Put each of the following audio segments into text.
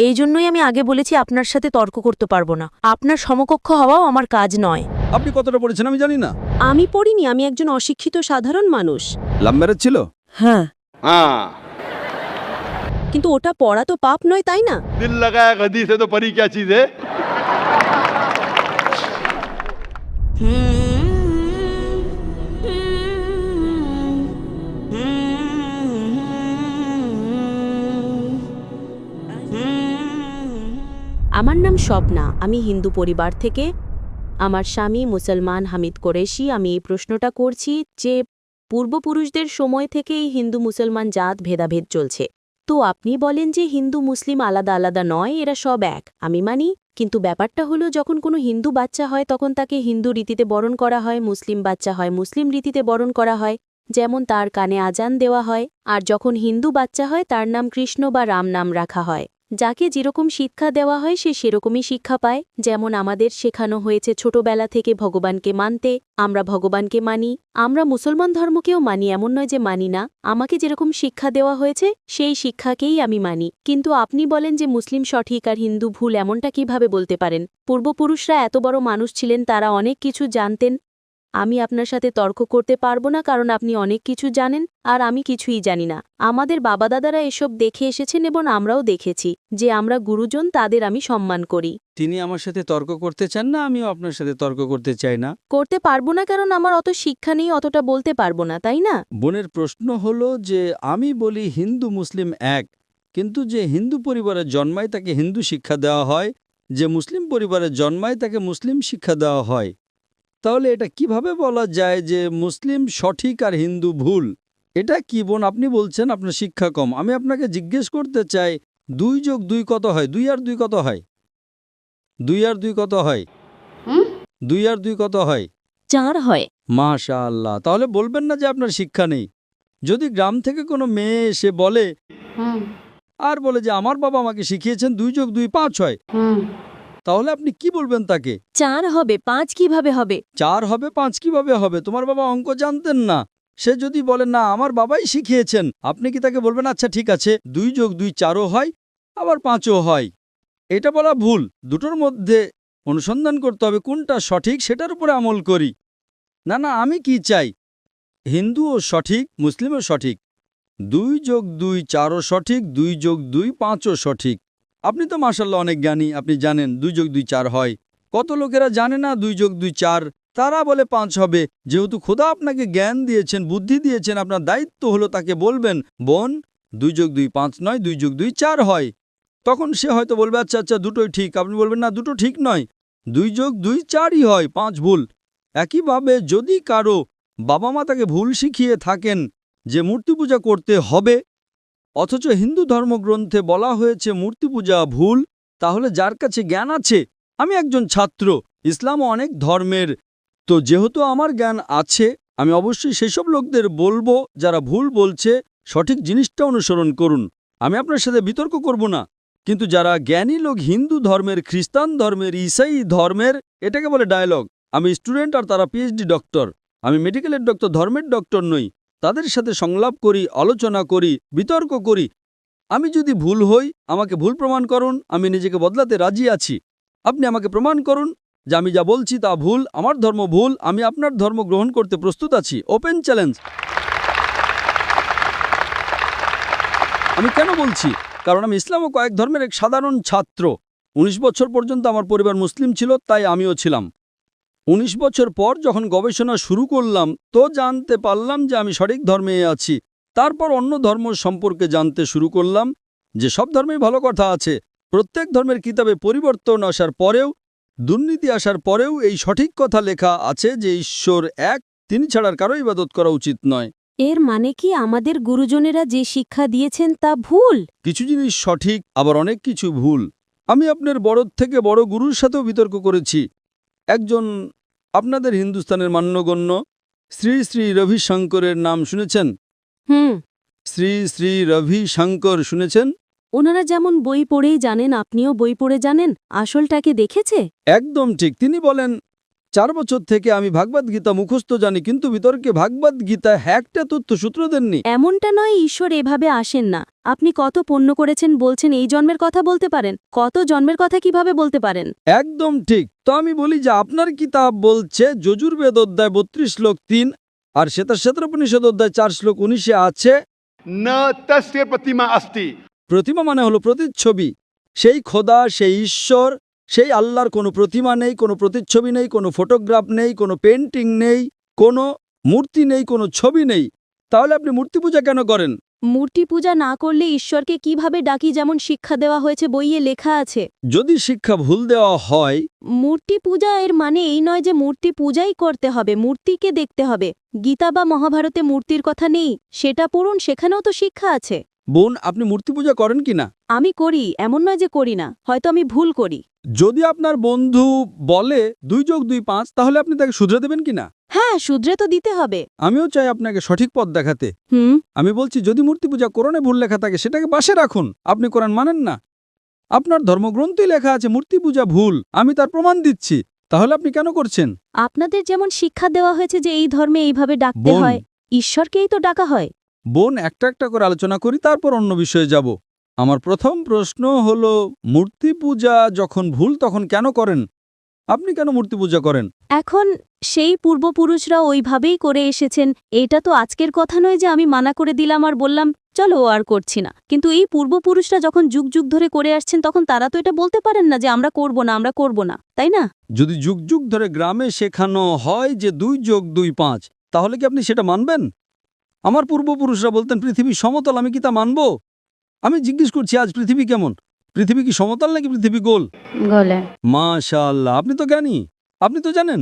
এই জন্যই আমি আগে বলেছি আপনার সাথে তর্ক করতে পারবো না। আপনার সমকক্ষ হওয়াও আমার কাজ নয়। আপনি কতটা পড়েছেন আমি জানি না। আমি পড়িনি, আমি একজন অশিক্ষিত সাধারণ মানুষ। লাভ ম্যারেজ ছিল? হ্যাঁ, हाँ কিন্তু ওটা পড়া তো পাপ নয়, তাই না? दिल लगाया गदी से तो परी क्या चीज है। আমার নাম স্বপ্না, আমি হিন্দু পরিবার থেকে। আমার স্বামী মুসলমান হামিদ কোরেশি। আমি এই প্রশ্নটা করছি যে পূর্বপুরুষদের সময় থেকেই হিন্দু মুসলমান জাত ভেদাভেদ চলছে। তো আপনি বলেন যে হিন্দু মুসলিম আলাদা আলাদা নয়, এরা সব এক। আমি মানি, কিন্তু ব্যাপারটা হলো যখন কোনো হিন্দু বাচ্চা হয় তখন তাকে হিন্দু রীতিতে বরণ করা হয়, মুসলিম বাচ্চা হয় মুসলিম রীতিতে বরণ করা হয়, যেমন তার কানে আজান দেওয়া হয়। আর যখন হিন্দু বাচ্চা হয় তার নাম কৃষ্ণ বা রাম নাম রাখা হয়। যাকে যেরকম শিক্ষা দেওয়া হয় সে সেরকমই শিক্ষা পায়। যেমন আমাদের শেখানো হয়েছে ছোটবেলা থেকে ভগবানকে মানতে, আমরা ভগবানকে মানি। আমরা মুসলমান ধর্মকেও মানি, এমন নয় যে মানি না। আমাকে যেরকম শিক্ষা দেওয়া হয়েছে সেই শিক্ষাকেই আমি মানি। কিন্তু আপনি বলেন যে মুসলিম সঠিক আর হিন্দু ভুল, এমনটা কিভাবে বলতে পারেন? পূর্বপুরুষরা এত বড় মানুষ ছিলেন, তারা অনেক কিছু জানতেন। আমি আপনার সাথে তর্ক করতে পারবো না, কারণ আপনি অনেক কিছু জানেন আর আমি কিছুই জানি না। আমাদের বাবা দাদারা এসব দেখে এসেছেন এবং আমরাও দেখেছি যে আমরা গুরুজন, তাদের আমি সম্মান করি। তিনি আমার সাথে তর্ক করতে চান না, আমিও আপনার সাথে তর্ক করতে চাই না। করতে পারবো না কারণ আমার অত শিক্ষা নেই, অতটা বলতে পারবো না, তাই না? বোনের প্রশ্ন হলো যে আমি বলি হিন্দু মুসলিম এক, কিন্তু যে হিন্দু পরিবারে জন্মায় তাকে হিন্দু শিক্ষা দেওয়া হয়, যে মুসলিম পরিবারে জন্মায় তাকে মুসলিম শিক্ষা দেওয়া হয়। তাহলে এটা কিভাবে বলা যায় যে মুসলিম সঠিক আর হিন্দু ভুল? এটা কি বোন আপনি বলছেন আপনার শিক্ষা কম। আমি আপনাকে জিজ্ঞেস করতে চাই 2 যোগ 2 কত হয়? 2 আর 2 কত হয়? 2 আর 2 কত হয়? 2 আর 2 কত হয়? 4 হয়। মাশাআল্লাহ। তাহলে বলবেন না যে আপনার শিক্ষা নেই। যদি গ্রাম থেকে কোনো মেয়ে এসে বলে আর বলে যে আমার বাবা আমাকে শিখিয়েছেন 2 যোগ 2 5 হয়, তাহলে আপনি কি বলবেন তাকে? 4 হবে, 5 কিভাবে হবে? 4 হবে 5 কিভাবে হবে? তোমার বাবা অঙ্ক জানতেন না। সে যদি বলে না আমার বাবাই শিখিয়েছেন, আপনি কি তাকে বলবেন আচ্ছা ঠিক আছে 2 যোগ 2 4ও হয় আবার 5ও হয়? এটা বলা ভুল। দুটোর মধ্যে অনুসন্ধান করতে হবে কোনটা সঠিক, সেটার উপরে আমল করি। না না, আমি কি চাই হিন্দুও সঠিক মুসলিমও সঠিক, 2 যোগ 2 4ও সঠিক, 2 যোগ 2 5ও সঠিক। আপনি তো মাশাআল্লাহ অনেক জ্ঞানী, আপনি জানেন 2 যোগ 2 4 হয়। কত লোকেরা জানে না 2 যোগ 2 4, তারা বলে 5 হবে। যেহেতু খোদা আপনাকে জ্ঞান দিয়েছেন, বুদ্ধি দিয়েছেন, আপনার দায়িত্ব হলো তাকে বলবেন বোন 2 যোগ 2 5 নয়, 2 যোগ 2 4 হয়। তখন সে হয়তো বলবে আচ্ছা আচ্ছা দুটোই ঠিক। আপনি বলবেন না দুটো ঠিক নয়, 2 যোগ 2 4ই হয়, 5 ভুল। একইভাবে যদি কারো বাবা মা তাকে ভুল শিখিয়ে থাকেন যে মূর্তি পূজা করতে হবে, অথচ হিন্দু ধর্মগ্রন্থে বলা হয়েছে মূর্তি পূজা ভুল, তাহলে যার কাছে জ্ঞান আছে, আমি একজন ছাত্র, ইসলামও অনেক ধর্মের, তো যেহেতু আমার জ্ঞান আছে আমি অবশ্যই সেসব লোকদের বলবো যারা ভুল বলছে সঠিক জিনিসটা অনুসরণ করুন। আমি আপনার সাথে বিতর্ক করব না। কিন্তু যারা জ্ঞানী লোক হিন্দু ধর্মের, খ্রিস্টান ধর্মের, ঈসাই ধর্মের, এটাকে বলে ডায়ালগ। আমি স্টুডেন্ট আর তারা পিএইচডি ডক্টর। আমি মেডিকেলের ডক্টর, ধর্মের ডক্টর নই। তাদের সাথে সংলাপ করি, আলোচনা করি, বিতর্ক করি। আমি যদি ভুল হই আমাকে ভুল প্রমাণ করুন, আমি নিজেকে বদলাতে রাজি আছি। আপনি আমাকে প্রমাণ করুন যে আমি যা বলছি তা ভুল, আমার ধর্ম ভুল, আমি আপনার ধর্ম গ্রহণ করতে প্রস্তুত আছি। Open challenge. আমি কেন বলছি? কারণ আমি ইসলাম ও কয়েক ধর্মের এক সাধারণ ছাত্র। 19 বছর পর্যন্ত আমার পরিবার মুসলিম ছিল, তাই আমিও ছিলাম। 19 বছর পর যখন গবেষণা শুরু করলাম তো জানতে পারলাম যে আমি সঠিক ধর্মে আছি। তারপর অন্য ধর্ম সম্পর্কে জানতে শুরু করলাম যে সব ধর্মেই ভালো কথা আছে। প্রত্যেক ধর্মের কিতাবে পরিবর্তন আসার পরেও, দুর্নীতি আসার পরেও এই সঠিক কথা লেখা আছে যে ঈশ্বর এক, তিনি ছাড়ার কারো ইবাদত করা উচিত নয়। এর মানে কি আমাদের গুরুজনেরা যে শিক্ষা দিয়েছেন তা ভুল? কিছু জিনিস সঠিক, আবার অনেক কিছু ভুল। আমি আপনার বড় থেকে বড় গুরুর সাথেও বিতর্ক করেছি। একজন আপনাদের হিন্দুস্তানের মান্যগণ্য শ্রী শ্রী রবিশঙ্করের নাম শুনেছেন? শ্রী শ্রী রবিশঙ্কর শুনেছেন? ওনারা যেমন বই পড়েই জানেন, আপনিও বই পড়ে জানেন, আসলটাকে দেখেছে? একদম ঠিক। তিনি বলেন 4 বছর থেকে আমি ভাগবত গীতা মুখস্থ জানি, কিন্তু বিতর্কে ভাগবত গীতা একটা তথ্য সূত্র দেননি। এমনটা নয়, ঈশ্বর এভাবে আসেন না। আপনি কত পুণ্য করেছেন বলছেন এই জন্মের কথা বলতে পারেন? কত জন্মের কথা কিভাবে বলতে পারেন? একদম ঠিক। তো আমি বলি যে আপনার কিতাব বলছে যজুর্বেদ অধ্যায় 32 শ্লোক 3 আর শ্বেতাশ্বেতোপনিষদ অধ্যায় 4 শ্লোক 19 আছে न तस्य प्रतिमा अस्ति। প্রতিমা মানে হলো প্রতিচ্ছবি। সেই খোদা, সেই ঈশ্বর, সেই আল্লাহর কোনো প্রতিমা নেই, কোনো প্রতিচ্ছবি নেই, কোনো ফটোগ্রাফ নেই, কোনো পেন্টিং নেই, কোনো মূর্তি নেই, কোনো ছবি নেই। তাহলে আপনি মূর্তি পূজা কেন করেন? মূর্তি পূজা না করলে ঈশ্বরকে কিভাবে ডাকি, যেমন শিক্ষা দেওয়া হয়েছে, বইয়ে লেখা আছে। যদি শিক্ষা ভুল দেওয়া হয়, মূর্তি পূজা এর মানে এই নয় যে মূর্তি পূজাই করতে হবে, মূর্তিকে দেখতে হবে। গীতা বা মহাভারতে মূর্তির কথা নেই, সেটা পড়ুন, সেখানেও তো শিক্ষা আছে। বোন, আপনি মূর্তি পূজা করেন কিনা? আমি করি, এমন নয় যে করি না, হয়তো আমি ভুল করি। যদি আপনার বন্ধু বলে 2 যোগ 2 5, তাহলে আপনি তাকে শুধরে দেবেন কিনা? হ্যাঁ, শুধরে তো দিতে হবে। আমিও চাই আপনাকে সঠিক পথ দেখাতে। আমি বলছি, যদি মূর্তি পূজা কোরআনে ভুল লেখা থাকে সেটাকে পাশে রাখুন। আপনি কোরআন মানেন না, আপনার ধর্মগ্রন্থই লেখা আছে মূর্তি পূজা ভুল, আমি তার প্রমাণ দিচ্ছি। তাহলে আপনি কেন করছেন? আপনাদের যেমন শিক্ষা দেওয়া হয়েছে যে এই ধর্মে এইভাবে ডাকতে বোন। হয়, ঈশ্বরকেই তো ডাকা হয়। বোন, একটা একটা করে আলোচনা করি, তারপর অন্য বিষয়ে যাব। আমার প্রথম প্রশ্ন হলো, মূর্তি পূজা যখন ভুল তখন কেন করেন? আপনি কেন মূর্তি পূজা করেন? এখন সেই পূর্বপুরুষরা ওইভাবেই করে এসেছেন, এটা তো আজকের কথা নয় যে আমি মানা করে দিলাম আর বললাম চলো আর করছি না। কিন্তু এই পূর্বপুরুষরা যখন যুগ যুগ ধরে করে আসছেন, তখন তারা তো এটা বলতে পারেন না যে আমরা করব না, আমরা করব না, তাই না? যদি যুগ যুগ ধরে গ্রামে শেখানো হয় যে 2 যোগ 2 5, তাহলে কি আপনি সেটা মানবেন? আমার পূর্বপুরুষরা বলতেন পৃথিবী সমতল, আমি কি তা মানব? আমি জিজ্ঞেস করছি, আজ পৃথিবী কেমন? পৃথিবী কি সমতল নাকি পৃথিবী গোল? গলে। মাশাআল্লাহ, আপনি তো জ্ঞানী, আপনি তো জানেন।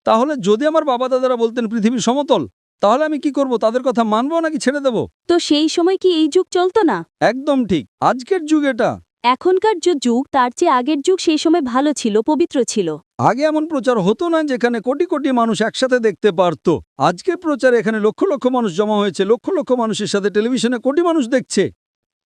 তাহলে যদি আমার বাবা দাদারা বলতেন পৃথিবী সমতল, তাহলে আমি কি করব? তাদের কথা মানবো নাকি ছেড়ে দেব? তো সেই সময় কি এই যুগ চলতো না? একদম ঠিক, আজকের যুগ এটা। এখনকার যে যুগ তার চেয়ে আগের যুগ সেই সময় ভালো ছিল, পবিত্র ছিল। আগে এমন প্রচার হতো না যেখানে কোটি কোটি মানুষ একসাথে দেখতে পারত। আজকের প্রচারে এখানে লক্ষ লক্ষ মানুষ জমা হয়েছে, লক্ষ লক্ষ মানুষের সাথে টেলিভিশনে কোটি মানুষ দেখছে।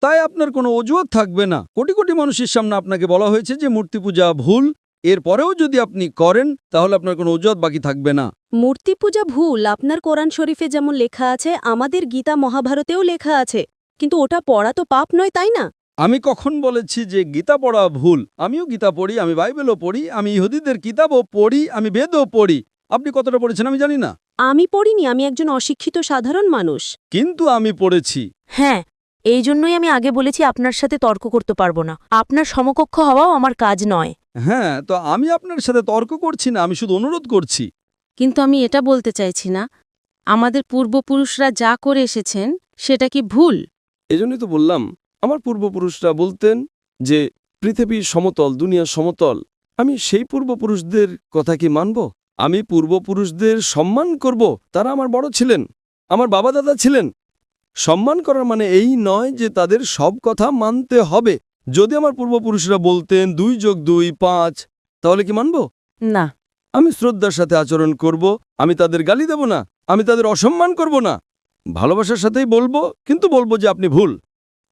তাই আপনার কোনো অজুহাত থাকবে না। কোটি কোটি মানুষের সামনে আপনাকে বলা হয়েছে যে মূর্তি পূজা ভুল, এরপরেও যদি আপনি করেন তাহলে আপনার কোনো অজুহাত বাকি থাকবে না। মূর্তি পূজা ভুল আপনার কোরআন শরীফে যেমন লেখা আছে, আমাদের গীতা মহাভারতেও লেখা আছে, কিন্তু ওটা পড়া তো পাপ নয়, তাই না? আমি কখন বলেছি যে গীতা পড়া ভুল? আমিও গীতা পড়ি, আমি বাইবেলও পড়ি, আমি ইহুদিদের কিতাবও পড়ি, আমি বেদও পড়ি। আপনি কতটা পড়েছেন আমি জানি না, আমি পড়িনি, আমি একজন অশিক্ষিত সাধারণ মানুষ। কিন্তু আমি পড়েছি। হ্যাঁ, এই জন্যই আমি আগে বলেছি আপনার সাথে তর্ক করতে পারবো না। আপনার সমকক্ষ হওয়াও আমার কাজ নয়। হ্যাঁ, তো আমি আপনার সাথে তর্ক করছি না, আমি শুধু অনুরোধ করছি। কিন্তু আমি এটা বলতে চাইছি না আমাদের পূর্বপুরুষরা যা করে এসেছেন সেটা কি ভুল? এজন্যই তো বললাম, আমার পূর্বপুরুষরা বলতেন যে পৃথিবী সমতল, দুনিয়া সমতল। আমি সেই পূর্বপুরুষদের কথা কি মানব? আমি পূর্বপুরুষদের সম্মান করব, তারা আমার বড় ছিলেন, আমার বাবা দাদা ছিলেন। সম্মান করার মানে এই নয় যে তাদের সব কথা মানতে হবে। যদি আমার পূর্বপুরুষরা বলতেন 2 যোগ 2 5, তাহলে কি মানব? না। আমি শ্রদ্ধার সাথে আচরণ করব, আমি তাদের গালি দেব না, আমি তাদের অসম্মান করব না, ভালোবাসার সাথেই বলবো, কিন্তু বলবো যে আপনি ভুল।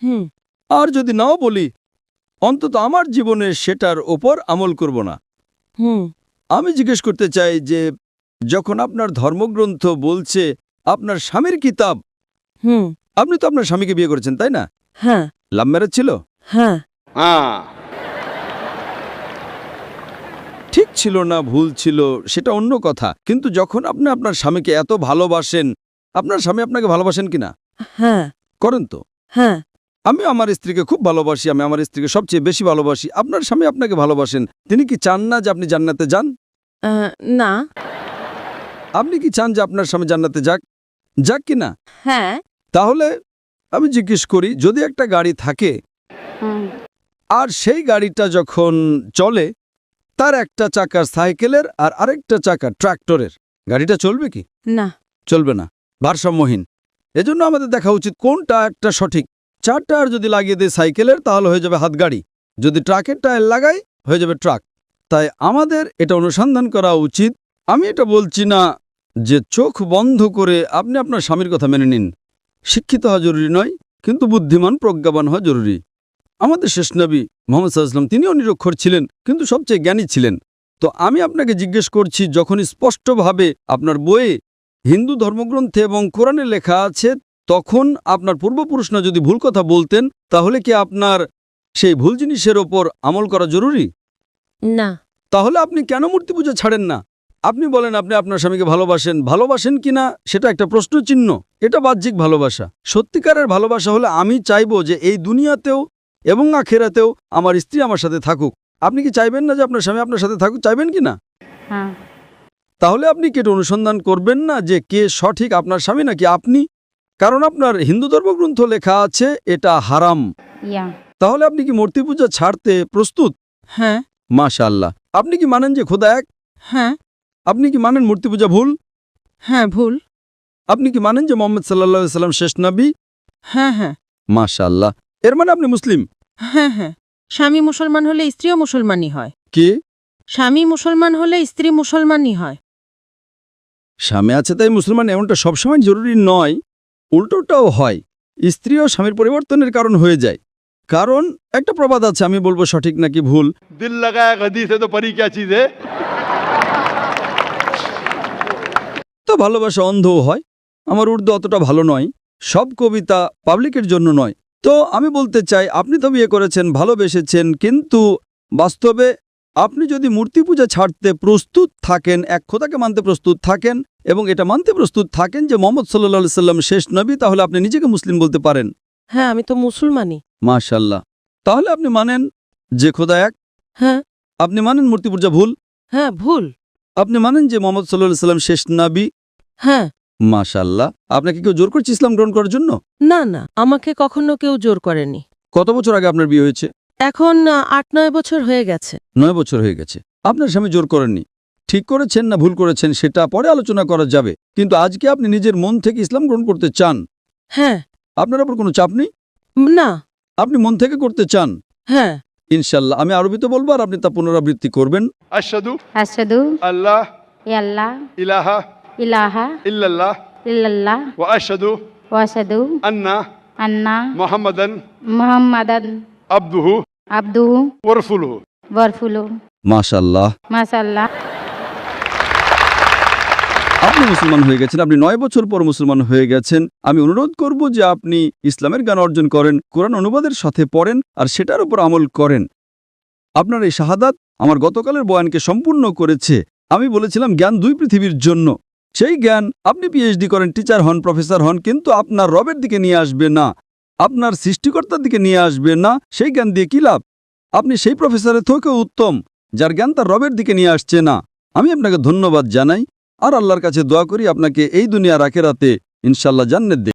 হুম। আর যদি নাও বলি, অন্তত আমার জীবনে সেটার ওপর আমল করব না। হুম। আমি জিজ্ঞেস করতে চাই যে যখন আপনার ধর্মগ্রন্থ বলছে আপনার স্বামীর কিতাব, হুম। আপনি তো আপনার স্বামীকে বিয়ে করেছেন, তাই না? হ্যাঁ। লাভ ম্যারেজ ছিল? হ্যাঁ। हाँ ঠিক ছিল না ভুল ছিল সেটা অন্য কথা, কিন্তু যখন আপনি আপনার স্বামীকে এত ভালোবাসেন, আপনার স্বামী আপনাকে ভালোবাসেন কিনা? হ্যাঁ। করেন তো? হ্যাঁ। আমি আমার স্ত্রীকে খুব ভালোবাসি, আমি আমার স্ত্রীকে সবচেয়ে বেশি ভালোবাসি। আপনার স্বামী আপনাকে ভালোবাসেন, তিনি কি চান না যে আপনি জান্নাতে যান? না। আপনি কি চান যে আপনার স্বামী জান্নাতে যাক? যাক কি না? হ্যাঁ। তাহলে আমি জিজ্ঞেস করি, যদি একটা গাড়ি থাকে আর সেই গাড়িটা যখন চলে, তার একটা চাকা সাইকেলের আর আরেকটা চাকা ট্রাক্টরের, গাড়িটা চলবে কি? না। চলবে না, ভারসাম্যহীন। এজন্য আমাদের দেখা উচিত কোনটা একটা সঠিক। 4 টায়ার যদি লাগিয়ে দেয় সাইকেলের, তাহলে হয়ে যাবে হাতগাড়ি। যদি ট্রাকের টায়ার লাগাই, হয়ে যাবে ট্রাক। তাই আমাদের এটা অনুসন্ধান করা উচিত। আমি এটা বলছি না যে চোখ বন্ধ করে আপনি আপনার স্বামীর কথা মেনে নিন। শিক্ষিত হওয়া জরুরি নয়, কিন্তু বুদ্ধিমান প্রজ্ঞাবান হওয়া জরুরি। আমাদের শেষ নবী মুহাম্মদ সাল্লাল্লাহু আলাইহি ওয়াসাল্লাম, তিনিও নিরক্ষর ছিলেন, কিন্তু সবচেয়ে জ্ঞানী ছিলেন। তো আমি আপনাকে জিজ্ঞেস করছি, যখন স্পষ্টভাবে আপনার বইয়ে হিন্দু ধর্মগ্রন্থে এবং কোরআনে লেখা আছে, তখন আপনার পূর্বপুরুষরা যদি ভুল কথা বলতেন, তাহলে কি আপনার সেই ভুল জিনিসের ওপর আমল করা জরুরি? না। তাহলে আপনি কেন মূর্তি পূজা ছাড়েন না? আপনি বলেন আপনি আপনার স্বামীকে ভালোবাসেন কিনা সেটা একটা প্রশ্নচিহ্ন। এটা বাহ্যিক ভালোবাসা। সত্যিকারের ভালোবাসা হলে আমি চাইবো যে এই দুনিয়াতেও এবং আখেরাতেও আমার স্ত্রী আমার সাথে থাকুক। আপনি কি চাইবেন না যে আপনার স্বামী আপনার সাথে থাকুক? চাইবেন কি না? হ্যাঁ। তাহলে আপনি কি এটা অনুসন্ধান করবেন না যে কে সঠিক, আপনার স্বামী নাকি আপনি? কারণ আপনার হিন্দু ধর্মগ্রন্থ লেখা আছে এটা হারাম। ইয়া। তাহলে আপনি কি মূর্তি পূজা ছাড়তে প্রস্তুত? হ্যাঁ। মাশাআল্লাহ। আপনি কি মানেন যে খোদা এক? হ্যাঁ। আপনি কি মানেন মূর্তি পূজা ভুল? হ্যাঁ, ভুল। আপনি কি মানেন যে মোহাম্মদ সাল্লাল্লাহু আলাইহি সাল্লাম শেষ নবী? হ্যাঁ, হ্যাঁ। মাশাআল্লাহ। এর মানে আপনি মুসলিম? হ্যাঁ, হ্যাঁ। স্বামী মুসলমান হলে স্ত্রীও মুসলমানই হয়। কি? স্বামী মুসলমান হলে স্ত্রী মুসলমানই হয়। স্বামী আছে তাই মুসলমান এমনটা সবসময় জরুরি নয়, উল্টোটাও হয়। স্ত্রীও স্বামীর পরিবর্তনের কারণ হয়ে যায়। কারণ একটা প্রবাদ আছে, আমি বলবো সঠিক নাকি ভুল। दिल लगाया गदी से तो परी क्या चीज है। তো ভালোবাসা অন্ধও হয়। আমার উর্দু অতটা ভালো নয়, সব কবিতা পাবলিকের জন্য নয়। তো আমি বলতে চাই, আপনি তো বিয়ে করেছেন, ভালোবেসেছেন, কিন্তু বাস্তবে আপনি যদি মূর্তি পূজা ছাড়তে প্রস্তুত থাকেন, এক খোদাকে মানতে প্রস্তুত থাকেন এবং এটা মানতে প্রস্তুত থাকেন যে মোহাম্মদ সাল্লাল্লাহু আলাইহি সাল্লাম শেষ নবী, তাহলে আপনি নিজেকে মুসলিম বলতে পারেন। হ্যাঁ, আমি তো মুসলমানই। মাশাআল্লাহ। তাহলে আপনি মানেন যে খোদা এক? হ্যাঁ। আপনি মানেন মূর্তি পূজা ভুল? হ্যাঁ, ভুল। আপনি মানেন যে মোহাম্মদ সাল্লাল্লাহু আলাইহি সাল্লাম শেষ নবী? হ্যাঁ। মাশাআল্লাহ। আপনাকে কেউ জোর করছে ইসলাম গ্রহণ করার জন্য? না, না, আমাকে কখনো কেউ জোর করেনি। কত বছর আগে আপনার বিয়ে হয়েছে? এখন 8-9 বছর হয়ে গেছে। 9 বছর হয়ে গেছে। আপনার স্বামী জোর করেননি। ঠিক করেছেন না ভুল করেছেন সেটা পরে আলোচনা করা যাবে, কিন্তু আজকে আপনি নিজের মন থেকে ইসলাম গ্রহণ করতে চান। হ্যাঁ। আপনার উপর কোনো চাপ নেই, না। আপনি মন থেকে করতে চান। হ্যাঁ। ইনশাল্লাহ আমি আরবিতে বলবো আর আপনি তা পুনরাবৃত্তি করবেন। अशहदु আশহাদু अल्लाह ইয়াল্লাহ इलाहा ইলাহা इल्लल्लाह ইল্লাল্লাহ व अशहदु ওয়া আশহাদু अन्ना আন্না मुहम्मदन মুহাম্মাদান अब्दुहु আবদুহু व रसूलुहु। ওয়া রাসূলুহু। মাশাআল্লাহ। মাশাআল্লাহ। আপনি মুসলমান হয়ে গেছেন, আপনি 9 বছর পর মুসলমান হয়ে গেছেন। আমি অনুরোধ করব যে আপনি ইসলামের জ্ঞান অর্জন করেন, কোরআন অনুবাদের সাথে পড়েন আর সেটার উপর আমল করেন। আপনার এই শাহাদাত আমার গতকালের বয়ানকে সম্পূর্ণ করেছে। আমি বলেছিলাম জ্ঞান 2 পৃথিবীর জন্য। সেই জ্ঞান আপনি পিএইচডি করেন, টিচার হন, প্রফেসর হন, কিন্তু আপনার রবের দিকে নিয়ে আসবে না, আপনার সৃষ্টিকর্তার দিকে নিয়ে আসবে না। সেই জ্ঞান দিয়ে কি লাভ? আপনি সেই প্রফেসরের থেকেও উত্তম যার জ্ঞান তার রবের দিকে নিয়ে আসছে না। আমি আপনাকে ধন্যবাদ জানাই আর আল্লাহর কাছে দোয়া করি আপনাকে এই দুনিয়ার আখিরাতে ইনশাআল্লাহ জান্নাত দেয়।